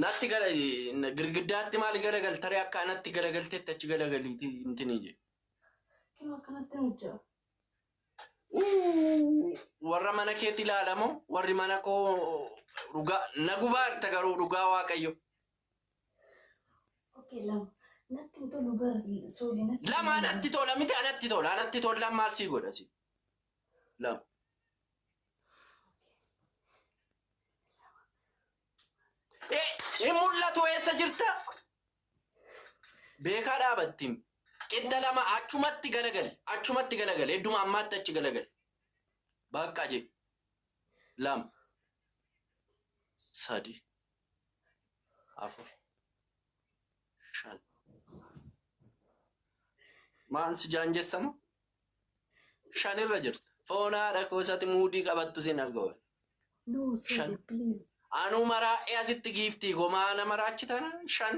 natti gara girgiddaatti maal garagal taree akka natti garagalteetti achi garagaliiti intini je Kino akkanatti hojjaa. warra mana keetti ilaalamoo warri mana koo dhugaa nagubaar tagaruu dhugaa waaqayyo. Okay, lama. Natti tolu bar sooli natti. Lama anatti tola miti anatti tola maal si godha si. Lama. Mul'atu eessa jirta? Beekaa dhaabattiin. Qidda lama achumatti galagali. Hedduma ammaatti achi galagali. Bakka je. Lama. Sadi. Afur. Shan. Maan si jaanjessamu? Shanirra jirta. Foonaadha koosatti muudii qabattu sin argawan. No, sorry, please. Anu maraa asitti giiftii gomaana maraachi tana shan.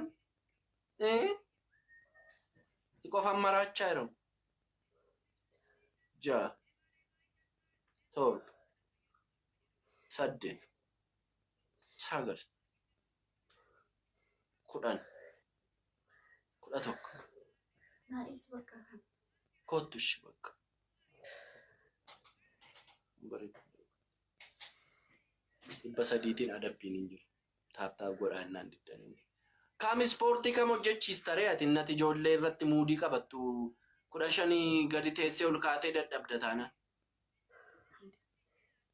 Si qofan maraachaa jiru. Ja'a. Torba. Saddeet. Sagal. Kudhan. Kudha tokko. Naa'is bakka kan. Kottushi bakka. Dhibba sadiitiin adabbiin hin jiru. Taaptaaf godhaa innaan diddanii. Kaam ispoortii kam hojjechiistare ati innati ijoollee irratti muudii qabattu 15 gadi teessee ol kaatee dadhabda taana.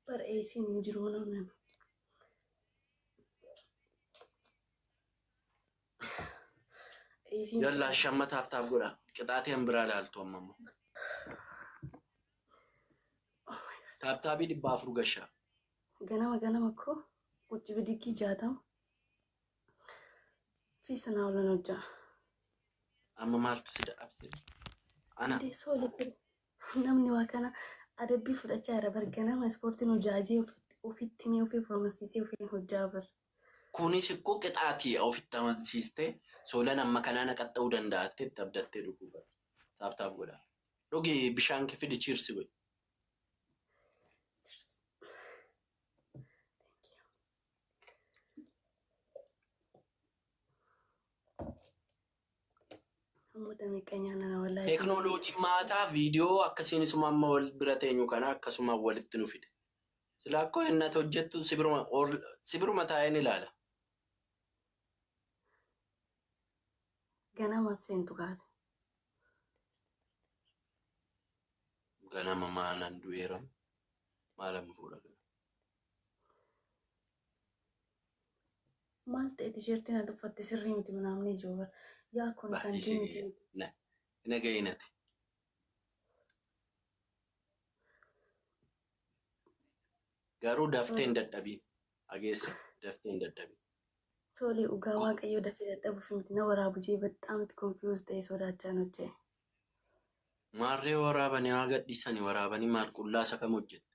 Bar'eesiin hin jiru nama. Yalla shamma taaptaaf godhaa. Qixaatii biraa ilaaltu ammoo. Taaptaabii 400 gashaa. Ganama ko kuchi bidiki jaatam fi sana wala noja amma maaltu si dadhabse ana de solite namni waa kana adabbii fudhachaa jira barganama ispoortiin hojjaajee ofitti mee ofii farmasiisee ofii hojjaa bar kunis ikkoo qixaatii ofitti amansiiste soolan amma kanaa naqaxxa'uu danda'atte abdattee dhuguu bar taaptaaf godhaa dhugi bishaan kee fidi chiirsi godhi. Teknoolojii maataa viidiyoo akkasiin isuma amma wal bira teenyu kana akkasuma walitti nu fide. Sila akkoo innati hojjettu sibiruma taa'een ilaala. Ganama seentu kaate. Ganama maanan du'eeram maalam fuudha kana. Maal ta'e tisheertiin ati uffatte sirrii miti manaamni ijoo yaa kun kan diimiti. Nagayinati. Garuu daftee hin dadhabiin. Ageessa daftee hin dadhabiin. Tole dhugaa waaqayyoo dafee dadhabuuf miti na waraabu jee baxxaamti konfiyuus ta'e sodaachaan hojjee. Maarree waraabanii haa gadhiisanii waraabanii maal qullaasa kam hojjette?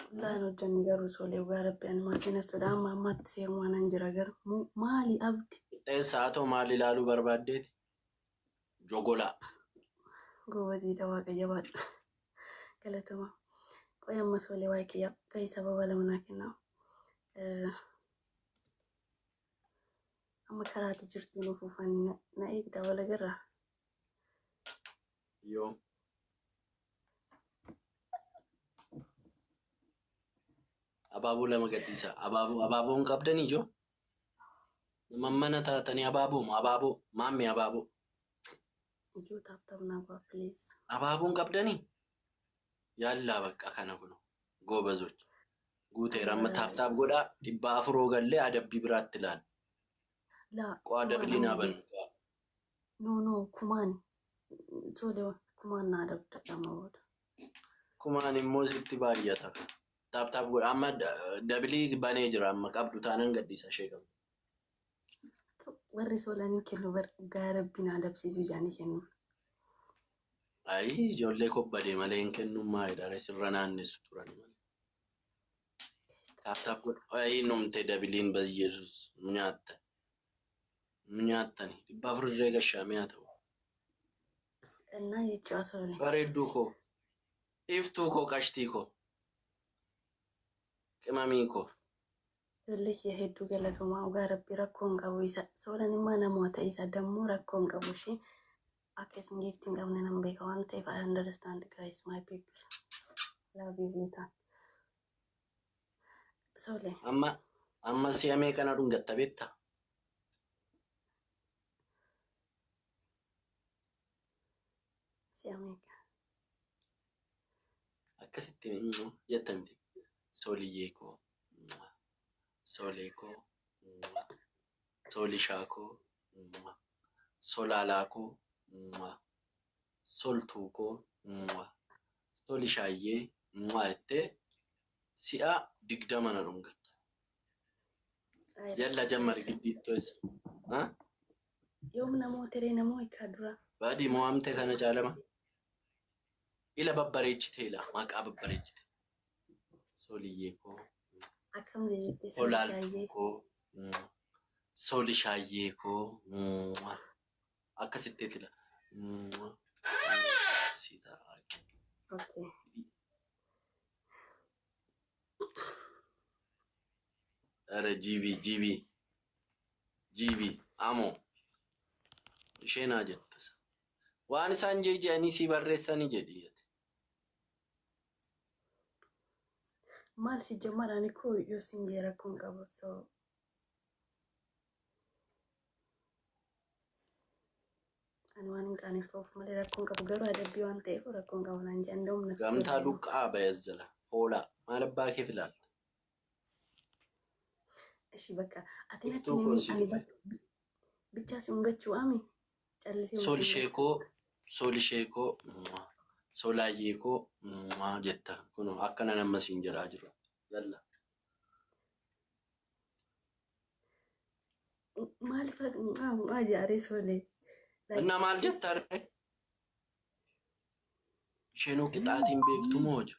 Qullaa hojjanni garuu solee dhugaa rabbi ani maatiin as sodaa amma ammaatti seeruu waan jira garuu maali abdi? Qixxeessa haa ta'u maal ilaaluu barbaaddeeti? Jogolaa. Goobatiidha waaqayyo baadha. Galatuma. Qoy amma solee waaqayyo gahii sababa lamanaa kennaa. Amma karaatti jirtu nuuf uffanni na eegda wala garraa. Yoo. Abaaboo lama gadhiisa. Abaaboon qabdanii ijoo? Mana taatanii abaaboo maammi abaaboo. Ijoo taaptabnaa baa please. Abaaboon qabdanii? Yaallaa bakka kana kuno goobazochi. Guuteera amma taaptaaf godhaa 400 gallee adabbii biraatti ilaala. Qo'a adabbii naa bannu. No kumaan. Tole kumaan naa adabdadhama booda. Kumaan immoo sitti baay'ata. Taaptaaf godhaa amma dabalii banee jira amma qabdu taanaan gadhiisa ishee qabdu. Warri soolanii kennu gaa rabbiin adabsiisuu jaanii kennuuf. Ayi ijoollee kobbadee malee hin kennummaa jedhare sirra naannessu turani malee. Taaptaaf godhu ayi numte dabiliin bayyeesus nu nyaattan. Nu nyaattani 400 gashaamee haa ta'u. Innaa jechuu asoolee. Bareedduu koo iftuu koo qashtii koo qimamii koo Ijoollee kee hedduu galatoomaa dhugaa rabbi rakkoon qabu isa soolan immoo namoota isa dammoo rakkoon qabu ishee akka isin giiftii hin qabne nan beeka waan ta'eef I understand guys my people. Love you Vitan. Sole. Amma si'a meeqana dhungatta beektaa? Si'a meeqa? Akkasitti jettamti. Soliyyee koo, solee koo, solishaa koo, solaalaa koo, soltuu koo, solishaayyee jettee si'a 20 na dhungatta. Yalla jammari giddiittoo isa. Yoom namoota ree namoo hiikaa dura. Baadii mo'amte kana caalama. Ila babbareechite ila maqaa babbareechite. Soliyyee koo. Akkam jettee solishaayyee koo. Solishaayyee koo. Akkasitti ila. Okay. Ara GB amo. Isheen haa jettu. Waan isaan jeeji'anii si barreessanii jedhi. Maal si jammaraan koo yoo sin jee rakkoon qabu so. Ani waan hin qaaneffoof malee rakkoon qabu garuu adabbii waan ta'eef rakkoon qabu naan jedhan doomna. Gamtaa duqqaa bayas jala. Hoolaa maal abbaa kee filaalta? Ishi bakka ati natti ani bichaa si mungachuu ami callisee solishee koo solaayyee koo jetta kun akkana nama siin jedhaa jiru yalla maaliif ajaa'ee solee inna maal jettaare isheenoo qixaatiin beektu mooju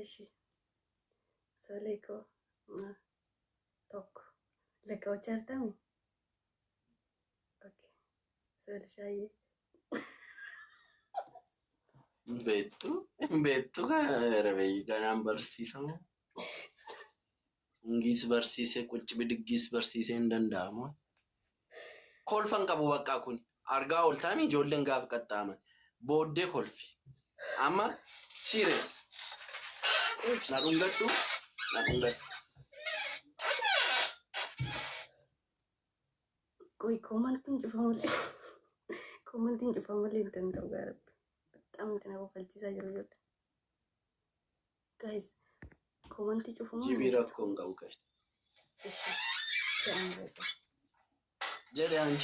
ishi solee koo tokko lakkaa'uu artami okay solishaayyee beektu kana rabee ganaan barsiisamu Ungis barsiisee qucci bidiggis barsiisee hin danda'amu. Kolfan qabu bakka kun argaa ooltaami ijoolleen gaaf qaxxaaman booddee kolfi amma serious na dhungadhu. Koi komantiin cufamulee hin danda'u gaarabbi. በጣም እንትና ወፈልቺሳ ይሮዮት ጋይስ ኮመንት ጩፉ ነው ጂቢራ ኮንጋው ጋይስ ጀሪ አንቺ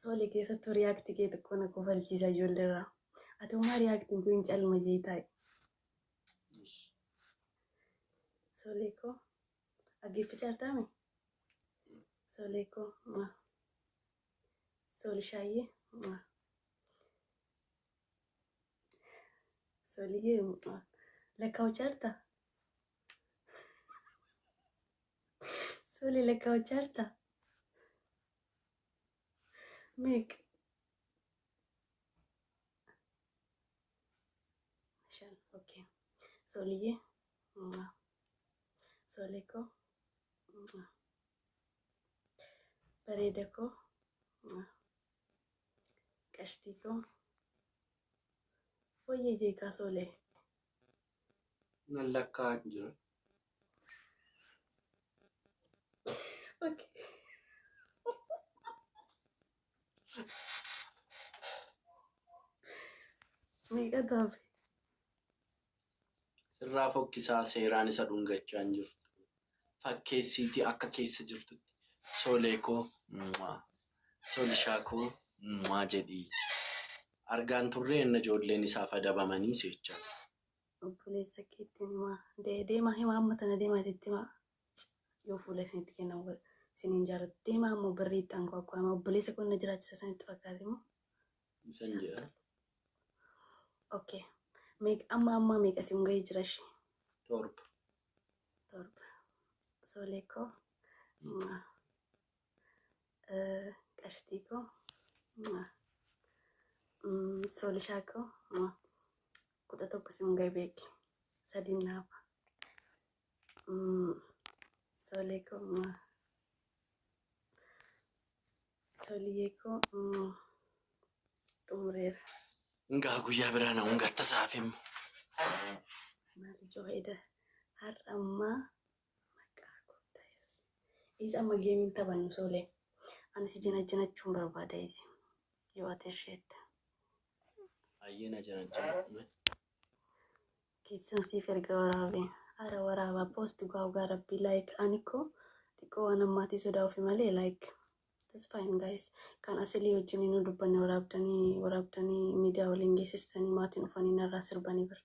ሶሊ ኬሰቱ ሪያክት ኬት ኮነ ወፈልቺሳ ይወልደራ አተማ ሪያክት እንኩን ጫልማ ጄታይ ሶሊኮ አጊፍ ጫርታሚ ሶሊኮ ሶልሻዬ Solie lekkao certa. Soli lekkao certa. Meg. Okay. Solie. Soleko. Baredeko. Kashtiko. Oye jeka sole. Nallakka jiru. Okay. Mega dabe. Sirraa fokkisaa seeraan isa dhungachaan jirtu. Fakkeessiitii akka keessa jirtutti. Soleekoo solishaakoo jedhii. Argaan turree inni ijoolleen isaa fadabamanii seechaa. Obboleessa keetti himaa deemaa himaa amma tana deemaa jetti himaa yoo fuula isinitti kennamu isiniin jaalatu deemaa ammoo barreettaan kwaakwa amma obboleessa kun na jiraachisa isinitti fakkaate immoo. Isan jedha. Okay. Amma meeqa si hungayee jira shi? Torba. Soleekoo. Qashtiikoo. Solishako kuda tokko si hungay beeki sadii naafa Soleko Solieko xumureera. Ngaa guyyaa biraan hunga tasaafimmo. Maal joo'edha har'a ammaa maqaa gooftaa Yesuus. Isa amma geemiin taphannu Solee. Ani si jinachuun barbaada isi yoo ati isheetta. Ayyena jinachuun. Keessan siif erga waraabee. Haara waraabaa poosti gaa rabbi like ani koo xiqqoo waan ammaatii sodaa ofii malee like. That's fine guys. Kan asilii wajjin nu dubbanne waraabdanii miidiyaa waliin geessistanii maatiin ufanii narraa sirbanii bira.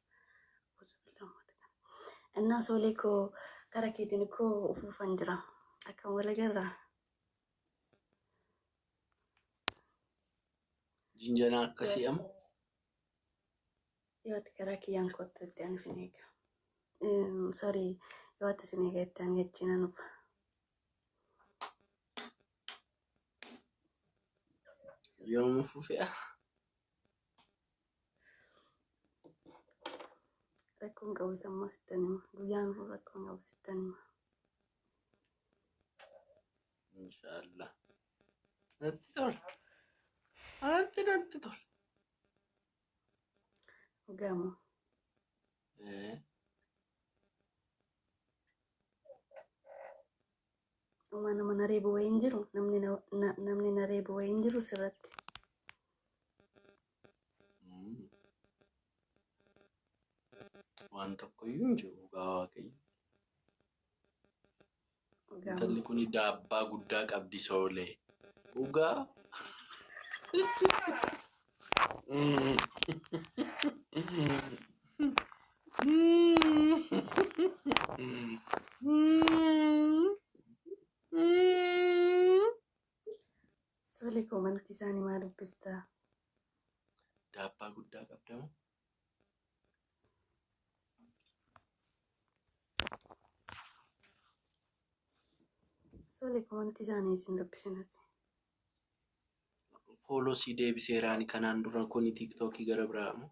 Innaa Solee koo gara keetiin koo ufuufan jira. Akkam wal agarraa. Jinjana akkasii amma. Yoo ati karaa kiyyaan kottu itti ani sin eega. Sorry, yoo ati sin eega itti ani achiin anufa. Yoom fufe'a? Rakkoon qabu sammaa sittan hima. Guyyaan kun rakkoon qabu sittan hima. Inshaallah. Natti tola. Natti tola. Dhugamoo. Uma nama na reebu wayiin jiru namni na reebu wayiin jiru sirratti. Waan tokkoyyuu hin jiru gaa Waaqayyo. Intalli kun daabbaa guddaa qabdi Solee. Dhugaa. Solee koomantii isaanii maa dubbistaa? Daabbaa guddaa qabdamu. Solee koomantii isaanii isin dubbisinati. Fooloo sii deebiseeraani kanaan dura kuni tiiktookii gara biraamu.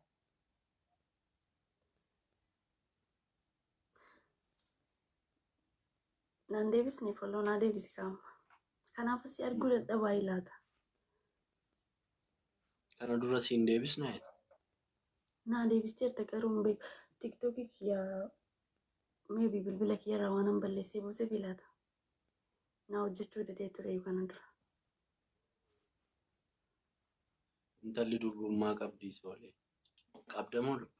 Naan deebisni fooloo naa deebisi kaama. Kanaaf si arguu dadhabaa ilaata. Kana dura siin deebisnaa? Naa deebisteerta garuu hin beeku. Tiiktookii kiyyaa meebii bilbila kiyyarraa waan hin balleessee buusee ilaata. Naa hojjechuu didee ture kana dura. Intalli durbummaa qabdi Solee. Qabdamoo lubbu?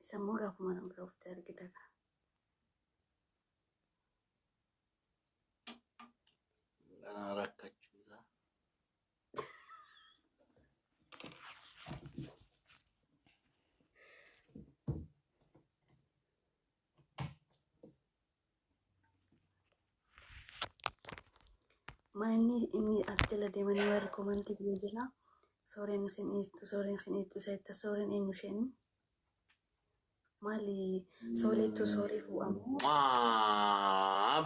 Isa immoo gaafuma nama bira oftee argita kaa. Kana rakkachuusaa. Maa inni as jala deemanii warri koomantii biyya jala sooreen isin eettu isa sooreen eenyu isheenii? Maali Soleetu soorii fuudhamoo?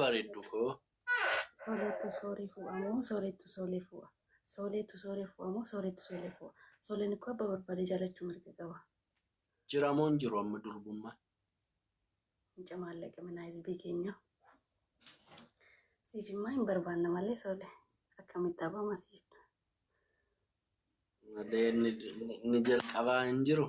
Bareeddu koo. Soleetu soorii fuudhamoo? Soleetu solee fuudha. Soleetu soorii fuudhamoo? Soleetu solee fuudha. Soleen ikkoo abba barbaade jaalachuu mirga qaba. Jiramoo hin jiru amma durbummaa? Hinca maallaqa minaa hizbii keenya. Siif immoo hin barbaanna malee Solee. Akkamitti abama siif? Malee inni jalqabaa hin jiru.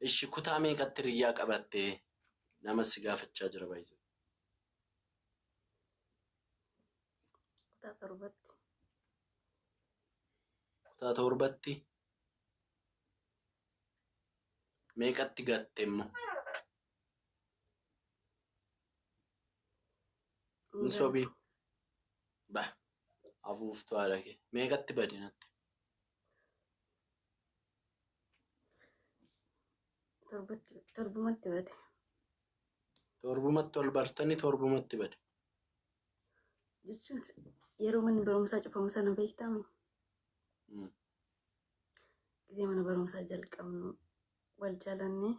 Ishi kutaa meeqatti riyyaa qabattee nama si gaafachaa jira baay'ee? Kutaa torbatti. Kutaa torbatti? Meeqatti gatte immoo? Hin sobii? Bah, afuuftuu haadha kee. Meeqatti badinatti? Torbumatti bade. Torbumatti ol bartanii torbumatti bade. Jechuun yeroo manni barumsaa cufamu sana beektaami. Gisee mana barumsaa jalqabnu wal jaalannee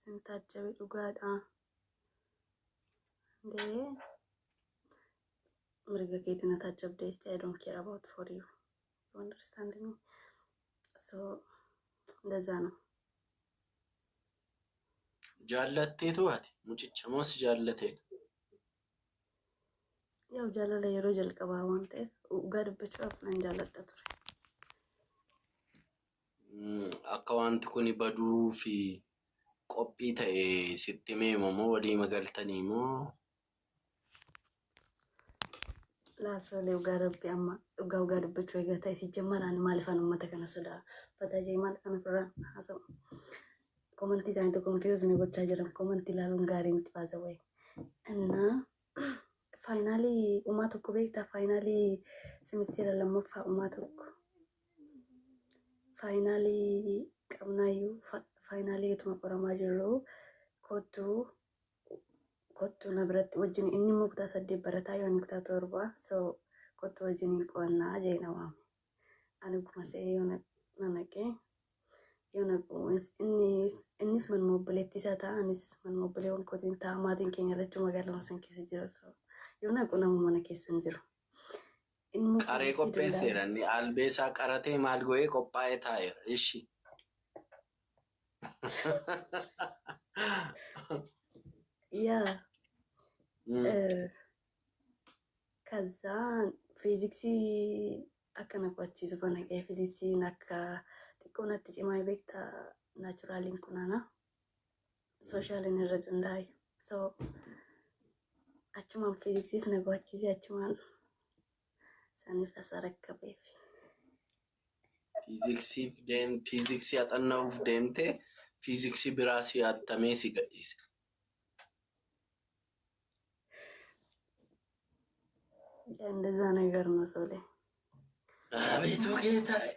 sintaajjabe dhugaadhaa. mirga keetiin atajjabdeesti. I don't care about for you. You understand me? So እንደዛ ነው። Jaalatteetu ati mucicha moos jaallateetu. ያው jaalala yeroo jalqabaa waan ta'eef dhugaa dubbachuudhaaf nan jaalladha ture. Akka wanti kun baduu fi qophii ta'e sitti meema moo walii magaltanii moo Laasolee dhugaa rabbi amma dhugaa dubbachuu egaa ta'e sijjammaraan maaliifaan uummata kana sodaa fataa jee maal kana firaan haasa'u. Komantii isaanii confuse ni gochaa jiran komantii ilaaluun gaarii miti baasa wayi. Innaa faayinaalii uumaa tokko beektaa faayinaalii simisteera lammaffaa uumaa tokko faayinaalii qabnaayyuu faayinaalii ituma qoramaa jirru kottuu na biratti wajjin inni immoo kutaa 8 barataa yoo inni kutaa 7 so kottuu wajjin qo'annaa jeena waame. Ani kuma se'ee yoo na naqee yoo naqu innis manuma obboleettii isaa ta'a anis manuma obboleewwan kootiin ta'a maatiin keenya irratti magaalaa san keessa jira so yoo naqu nama mana keessa hin jiru. qaree qopheesseera inni albeesaa qaratee maal go'ee qophaa'ee taa'eera ishi. yaa ከዛ ፊዚክሲ akkana qo'achiisu fana qe'ee fiiziksiin akka xiqqoo natti cimaa beektaa naachuraaliin kunaana sooshaaliin irra danda'e so achumaan fiiziksiis na qo'achiise achumaan sanis asa rakkabeef. Fiiziksii haxanna'uuf deemtee fiiziksii biraa si hattamee si gadhiise. እንደዛ ነገር ነው ሶሌ። አቤቱ ጌታዬ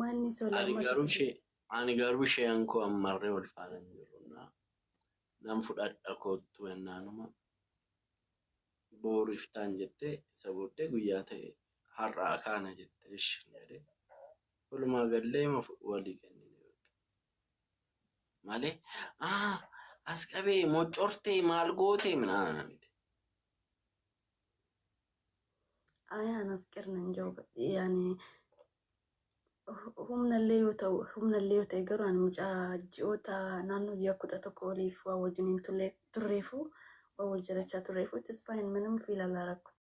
ማን ሶሌ ani garuu isheen koo ammarree wal faana jiruna nam fudhadha kootu ennaanuma boru iftaan jettee isa booddee guyyaa ta'e har'aa kaana jettee ishin jedhee walumaa gallee walii kennine malee as qabee mocortee maal gootee minaa miti. Ayaan as qirnan jooba yaani humnallee yoo ta'e garuu ani mucaa ji'oota naannoo ji'a 11 oliif waa wajjiniin turreefu waa wajjirachaa turreefu it is fine ምንም ፊል አላረኩም